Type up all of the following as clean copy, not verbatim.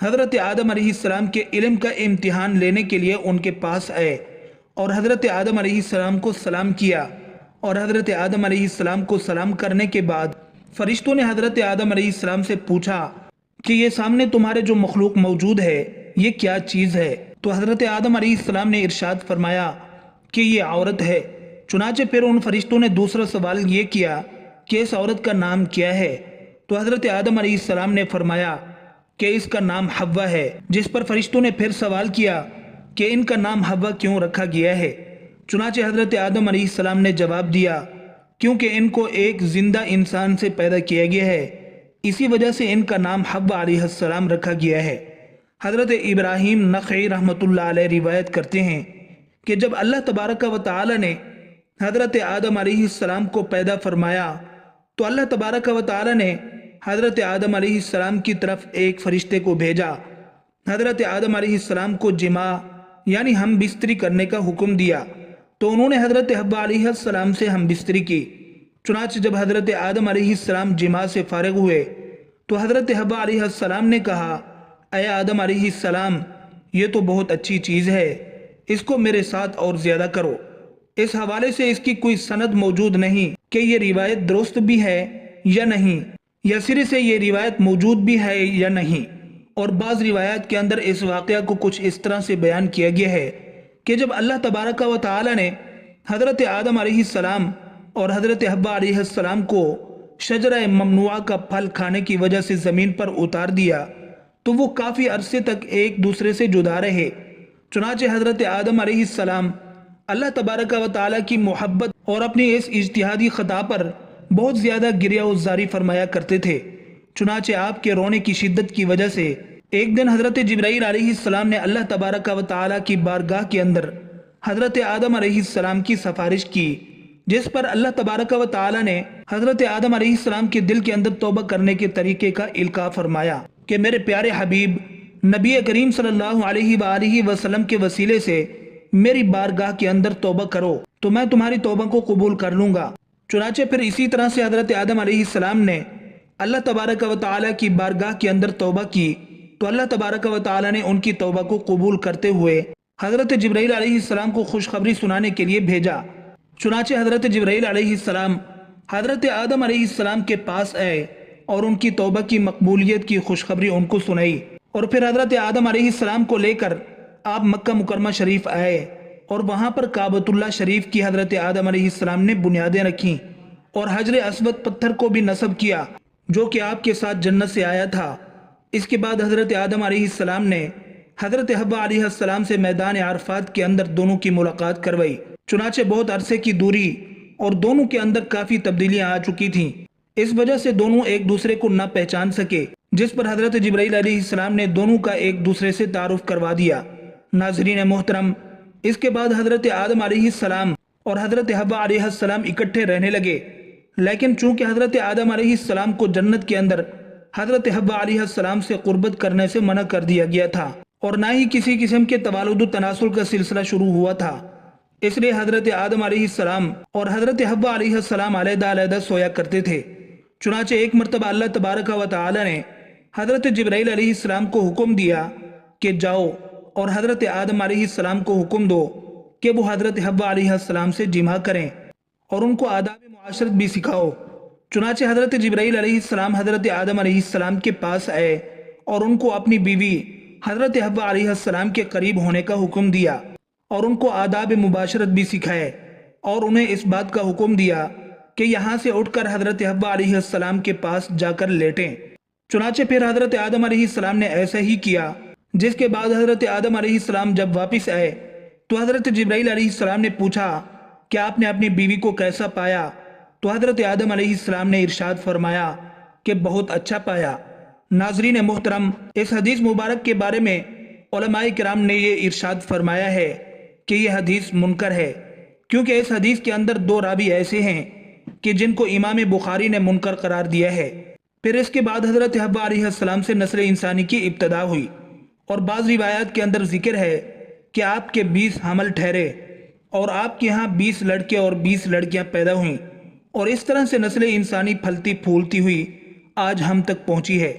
حضرت آدم علیہ السلام کے علم کا امتحان لینے کے لیے ان کے پاس آئے اور حضرت آدم علیہ السلام کو سلام کیا، اور حضرت آدم علیہ السلام کو سلام کرنے کے بعد فرشتوں نے حضرت آدم علیہ السلام سے پوچھا کہ یہ سامنے تمہارے جو مخلوق موجود ہے یہ کیا چیز ہے؟ تو حضرت آدم علیہ السلام نے ارشاد فرمایا کہ یہ عورت ہے۔ چنانچہ پھر ان فرشتوں نے دوسرا سوال یہ کیا کہ اس عورت کا نام کیا ہے؟ تو حضرت آدم علیہ السلام نے فرمایا کہ اس کا نام حوا ہے، جس پر فرشتوں نے پھر سوال کیا کہ ان کا نام حوا کیوں رکھا گیا ہے؟ چنانچہ حضرت آدم علیہ السلام نے جواب دیا کیونکہ ان کو ایک زندہ انسان سے پیدا کیا گیا ہے، اسی وجہ سے ان کا نام حوا علیہ السلام رکھا گیا ہے۔ حضرت ابراہیم نخعی رحمۃ اللہ علیہ روایت کرتے ہیں کہ جب اللہ تبارک و تعالی نے حضرت آدم علیہ السلام کو پیدا فرمایا تو اللہ تبارک و تعالی نے حضرت آدم علیہ السلام کی طرف ایک فرشتے کو بھیجا۔ حضرت آدم علیہ السلام کو جماع یعنی ہم بستری کرنے کا حکم دیا تو انہوں نے حضرت حوا علیہ السلام سے ہم بستری کی۔ چنانچہ جب حضرت آدم علیہ السلام جماع سے فارغ ہوئے تو حضرت حوا علیہ السلام نے کہا، اے آدم علیہ السلام، یہ تو بہت اچھی چیز ہے، اس کو میرے ساتھ اور زیادہ کرو۔ اس حوالے سے اس کی کوئی سند موجود نہیں کہ یہ روایت درست بھی ہے یا نہیں، یا سرے سے یہ روایت موجود بھی ہے یا نہیں، اور بعض روایات کے اندر اس واقعہ کو کچھ اس طرح سے بیان کیا گیا ہے کہ جب اللہ تبارک و تعالی نے حضرت آدم علیہ السلام اور حضرت حوا علیہ السلام کو شجرہ ممنوعہ کا پھل کھانے کی وجہ سے زمین پر اتار دیا تو وہ کافی عرصے تک ایک دوسرے سے جدا رہے۔ چنانچہ حضرت آدم علیہ السلام اللہ تبارک و تعالی کی محبت اور اپنی اس اجتہادی خطا پر بہت زیادہ گریہ و زاری فرمایا کرتے تھے۔ چنانچہ آپ کے رونے کی شدت کی وجہ سے ایک دن حضرت جبرائیل علیہ السلام نے اللہ تبارک و تعالی کی بارگاہ کے اندر حضرت آدم علیہ السلام کی سفارش کی، جس پر اللہ تبارک و تعالی نے حضرت آدم علیہ السلام کے دل کے اندر توبہ کرنے کے طریقے کا القاء فرمایا کہ میرے پیارے حبیب نبی کریم صلی اللہ علیہ وآلہ وسلم کے وسیلے سے میری بارگاہ کے اندر توبہ کرو تو میں تمہاری توبہ کو قبول کر لوں گا۔ چنانچہ پھر اسی طرح سے حضرت آدم علیہ السلام نے اللہ تبارک و تعالی کی بارگاہ کے اندر توبہ کی تو اللہ تبارک و تعالی نے ان کی توبہ کو قبول کرتے ہوئے حضرت جبرائیل علیہ السلام کو خوشخبری سنانے کے لیے بھیجا۔ چنانچہ حضرت جبرائیل علیہ السلام حضرت آدم علیہ السلام کے پاس آئے اور ان کی توبہ کی مقبولیت کی خوشخبری ان کو سنائی، اور پھر حضرت آدم علیہ السلام کو لے کر آپ مکہ مکرمہ شریف آئے اور وہاں پر کعبۃ اللہ شریف کی حضرت آدم علیہ السلام نے بنیادیں رکھیں اور حجر اسود پتھر کو بھی نصب کیا جو کہ آپ کے ساتھ جنت سے آیا تھا۔ اس کے بعد حضرت آدم علیہ السلام نے حضرت حوا علیہ السلام سے میدان عرفات کے اندر دونوں کی ملاقات کروائی۔ چنانچہ بہت عرصے کی دوری اور دونوں کے اندر کافی تبدیلیاں آ چکی تھیں، اس وجہ سے دونوں ایک دوسرے کو نہ پہچان سکے، جس پر حضرت جبرائیل علیہ السلام نے دونوں کا ایک دوسرے سے تعارف کروا دیا۔ ناظرین محترم، اس کے بعد حضرت آدم علیہ السلام اور حضرت حوا علیہ السلام اکٹھے رہنے لگے، لیکن چونکہ حضرت آدم علیہ السلام کو جنت کے اندر حضرت حوا علیہ السلام سے قربت کرنے سے منع کر دیا گیا تھا اور نہ ہی کسی قسم کے توالد و تناسل کا سلسلہ شروع ہوا تھا، اس لیے حضرت آدم علیہ السلام اور حضرت حوا علیہ السلام علیحدہ علیحدہ سویا کرتے تھے۔ چنانچہ ایک مرتبہ اللہ تبارک و تعالی نے حضرت جبرائیل علیہ السلام کو حکم دیا کہ جاؤ اور حضرت آدم علیہ السلام کو حکم دو کہ وہ حضرت حوا علیہ السلام سے جماع کریں اور ان کو آداب معاشرت بھی سکھاؤ۔ چنانچہ حضرت جبرائیل علیہ السلام حضرت آدم علیہ السلام کے پاس آئے اور ان کو اپنی بیوی حضرت حوا علیہ السلام کے قریب ہونے کا حکم دیا اور ان کو آداب مباشرت بھی سکھائے، اور انہیں اس بات کا حکم دیا کہ یہاں سے اٹھ کر حضرت حوا علیہ السلام کے پاس جا کر لیٹیں۔ چنانچہ پھر حضرت آدم علیہ السلام نے ایسا ہی کیا، جس کے بعد حضرت آدم علیہ السلام جب واپس آئے تو حضرت جبرائیل علیہ السلام نے پوچھا کہ آپ نے اپنی بیوی کو کیسا پایا؟ تو حضرت آدم علیہ السلام نے ارشاد فرمایا کہ بہت اچھا پایا۔ ناظرین محترم، اس حدیث مبارک کے بارے میں علماء کرام نے یہ ارشاد فرمایا ہے کہ یہ حدیث منکر ہے، کیونکہ اس حدیث کے اندر دو راوی ایسے ہیں کہ جن کو امام بخاری نے منکر قرار دیا ہے۔ پھر اس کے بعد حضرت حوا علیہ السلام سے نسل انسانی کی ابتدا ہوئی، اور بعض روایات کے اندر ذکر ہے کہ آپ کے 20 حمل ٹھہرے اور آپ کے ہاں 20 لڑکے اور 20 لڑکیاں پیدا ہوئیں، اور اس طرح سے نسل انسانی پھلتی پھولتی ہوئی آج ہم تک پہنچی ہے۔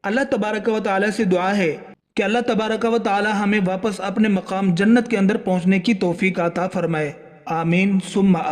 اللہ تبارک و تعالی سے دعا ہے کہ اللہ تبارک و تعالی ہمیں واپس اپنے مقام جنت کے اندر پہنچنے کی توفیق عطا فرمائے۔ آمین ثم آمین۔